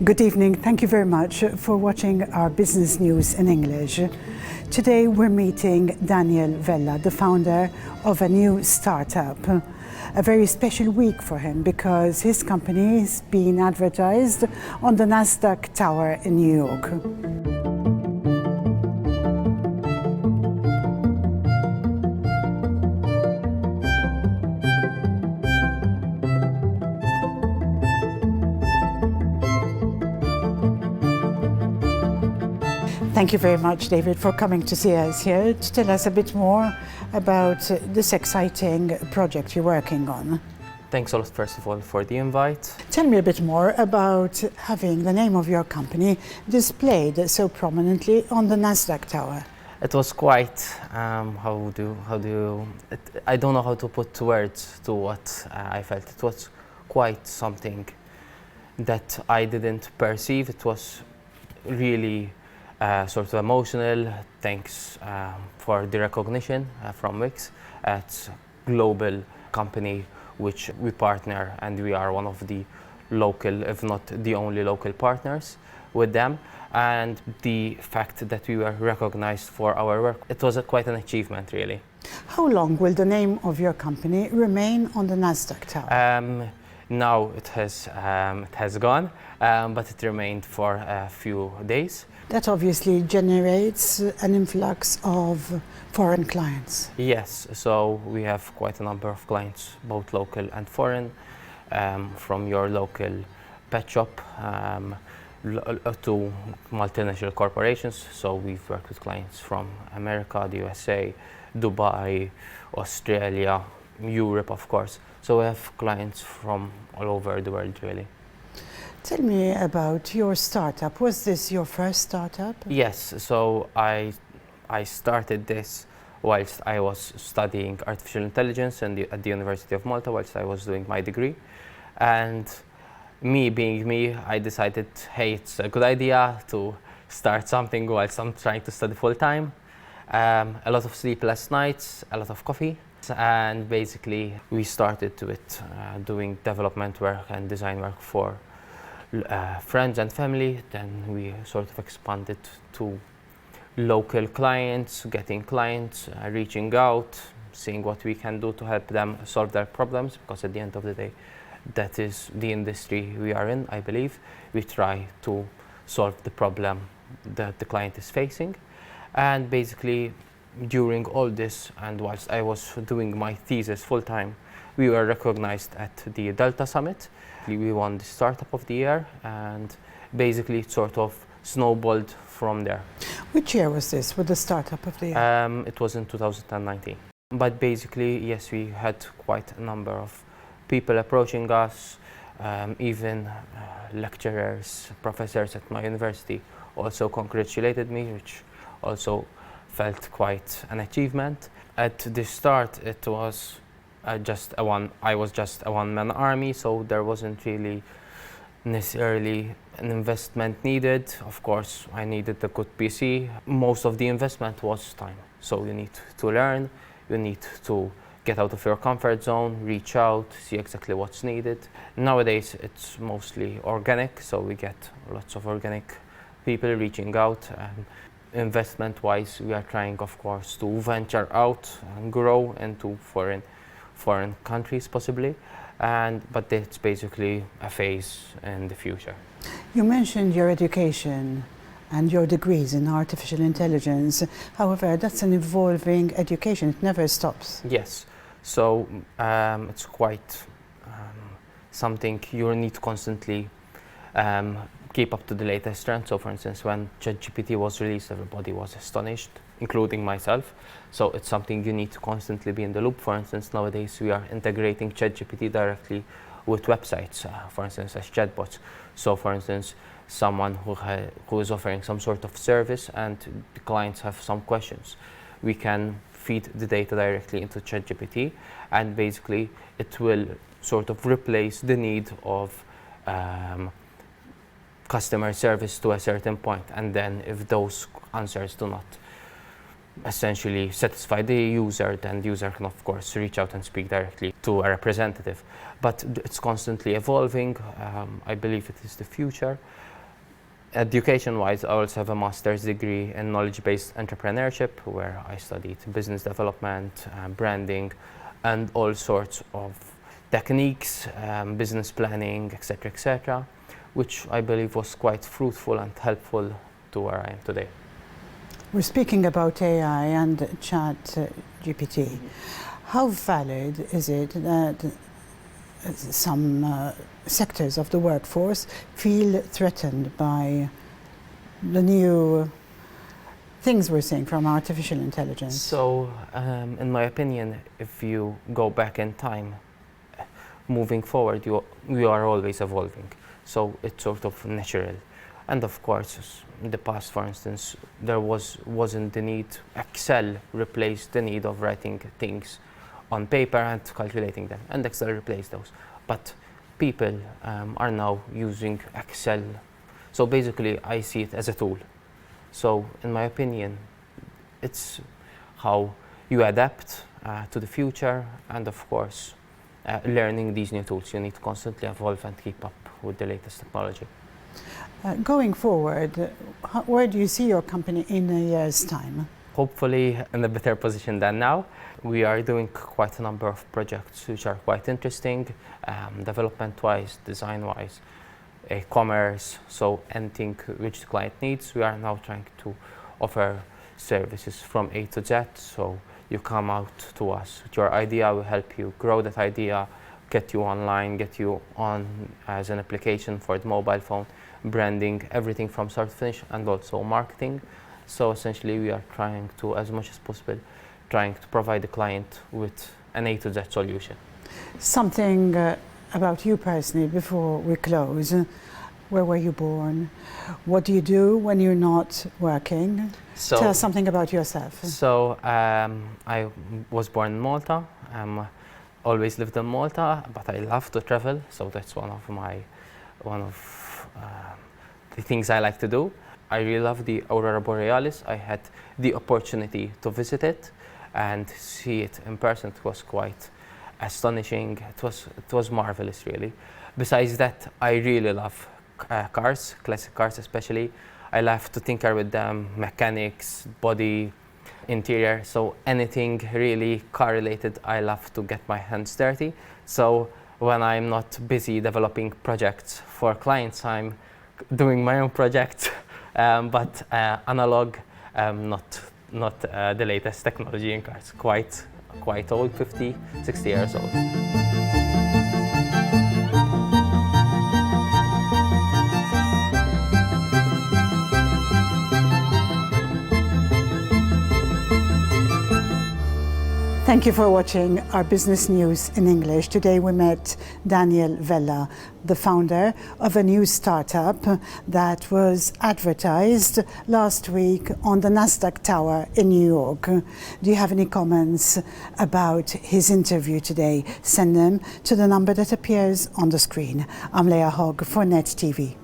Good evening. Thank you very much for watching our business news in English. Today we're meeting Daniel Vella, the founder of a new startup. A very special week for him because his company is being advertised on the Nasdaq Tower in New York. Thank you very much, David, for coming to see us here to tell us a bit more about this exciting project you're working on. Thanks a lot, first of all, for the invite. Tell me a bit more about having the name of your company displayed so prominently on the Nasdaq Tower. It was quite, I don't know how to put words to what I felt. It was quite something that I didn't perceive. It was really sort of emotional. Thanks for the recognition from Wix. It's a global company which we partner, and we are one of the local, if not the only local partners with them. And the fact that we were recognized for our work, it was quite an achievement, really. How long will the name of your company remain on the Nasdaq Tower? Now it has gone, but it remained for a few days. That obviously generates an influx of foreign clients. Yes, so we have quite a number of clients, both local and foreign, from your local pet shop to multinational corporations. So we've worked with clients from America, the USA, Dubai, Australia, Europe, of course. So we have clients from all over the world, really. Tell me about your startup. Was this your first startup? Yes, so I started this whilst I was studying artificial intelligence at the University of Malta, whilst I was doing my degree. And me being me, I decided, hey, it's a good idea to start something whilst I'm trying to study full time. A lot of sleepless nights, a lot of coffee. And basically we started with doing development work and design work for friends and family. Then we sort of expanded to local clients, getting clients, reaching out, seeing what we can do to help them solve their problems, because at the end of the day, that is the industry we are in, I believe. We try to solve the problem that the client is facing. And basically, during all this, and whilst I was doing my thesis full-time, we were recognized at the Delta Summit. We won the Startup of the Year, and basically it sort of snowballed from there. Which year was this, with the Startup of the Year? It was in 2019. But basically, yes, we had quite a number of people approaching us, even lecturers, professors at my university also congratulated me, which also felt quite an achievement. At the start, it was I was just a one-man army, so there wasn't really necessarily an investment needed. Of course, I needed a good PC. Most of the investment was time. So you need to learn, you need to get out of your comfort zone, reach out, see exactly what's needed. Nowadays, it's mostly organic, so we get lots of organic people reaching out. Investment-wise, we are trying, of course, to venture out and grow into foreign countries, possibly, but it's basically a phase in the future. You mentioned your education and your degrees in artificial intelligence. However, that's an evolving education. It never stops. Yes, so it's quite something you need to constantly keep up to the latest trend. So for instance, when ChatGPT was released, everybody was astonished, including myself. So it's something you need to constantly be in the loop. For instance, nowadays we are integrating ChatGPT directly with websites, for instance, as chatbots. So for instance, someone who is offering some sort of service and the clients have some questions, we can feed the data directly into ChatGPT, and basically it will sort of replace the need of customer service to a certain point. And then if those answers do not essentially satisfy the user, then the user can of course reach out and speak directly to a representative. But it's constantly evolving. I believe it is the future. Education-wise, I also have a master's degree in knowledge-based entrepreneurship, where I studied business development, branding, and all sorts of techniques, business planning, etc., which I believe was quite fruitful and helpful to where I am today. We're speaking about AI and Chat GPT. How valid is it that some sectors of the workforce feel threatened by the new things we're seeing from artificial intelligence? So, in my opinion, if you go back in time, moving forward, you are always evolving. So it's sort of natural. And of course, in the past, for instance, there wasn't the need. Excel replaced the need of writing things on paper and calculating them, and Excel replaced those. But people are now using Excel. So basically, I see it as a tool. So in my opinion, it's how you adapt to the future, and of course, learning these new tools. You need to constantly evolve and keep up with the latest technology. Going forward, where do you see your company in a year's time? Hopefully in a better position than now. We are doing quite a number of projects which are quite interesting, development-wise, design-wise, commerce, so anything which the client needs. We are now trying to offer services from A to Z, so you come out to us with your idea, we help you grow that idea, get you online, get you on as an application for the mobile phone, branding, everything from start to finish, and also marketing. So essentially we are trying to, as much as possible, trying to provide the client with an A to Z solution. Something about you personally before we close. Where were you born? What do you do when you're not working? So, tell us something about yourself. So I was born in Malta. Always lived in Malta, but I love to travel. So that's one of the things I like to do. I really love the Aurora Borealis. I had the opportunity to visit it and see it in person. It was quite astonishing. It was marvelous, really. Besides that, I really love cars, classic cars especially. I love to tinker with them, mechanics, body, interior. So anything really car related, I love to get my hands dirty. So when I'm not busy developing projects for clients, I'm doing my own projects, but analog, not the latest technology in cars. Quite old, 50, 60 years old. Thank you for watching our business news in English. Today we met Daniel Vella, the founder of a new startup that was advertised last week on the Nasdaq Tower in New York. Do you have any comments about his interview today? Send them to the number that appears on the screen. I'm Hogg for Net TV.